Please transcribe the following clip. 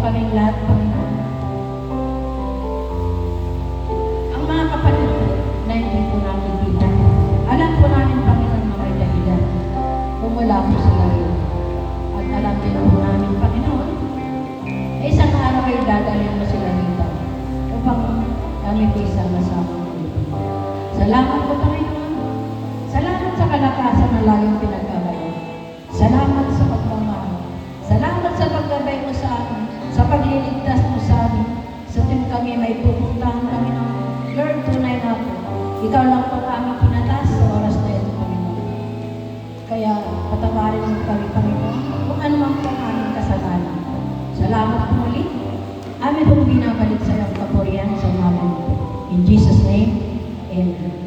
kaming lahat, Panginoon. Ang mga kapatid ko na hindi po namin dito, alam po namin, Panginoon, na may dahilan kung wala po sila rin. At alam din po namin, Panginoon, na isang araw ay dadalhin mo sila dito upang kami po isama-sama po dito. Salamat po, Panginoon. Salamat sa kalakasan na laging pinagkabay. Salamat sa pagmamahal. Salamat sa paggabay mo sa amin, sa pagliligtas mo sa amin, sa tuwing kami may pupuntahan kami ng Lord, tunay na po. Ikaw lang po kami pinatas sa oras na ito, Panginoon. Kaya patawarin mo kami, Panginoon, kung ano man po ang aming kasalanan. Salamat po muli. Amin pong binabalik sa iyong kapurihan sa mga po. In Jesus' name, Amen.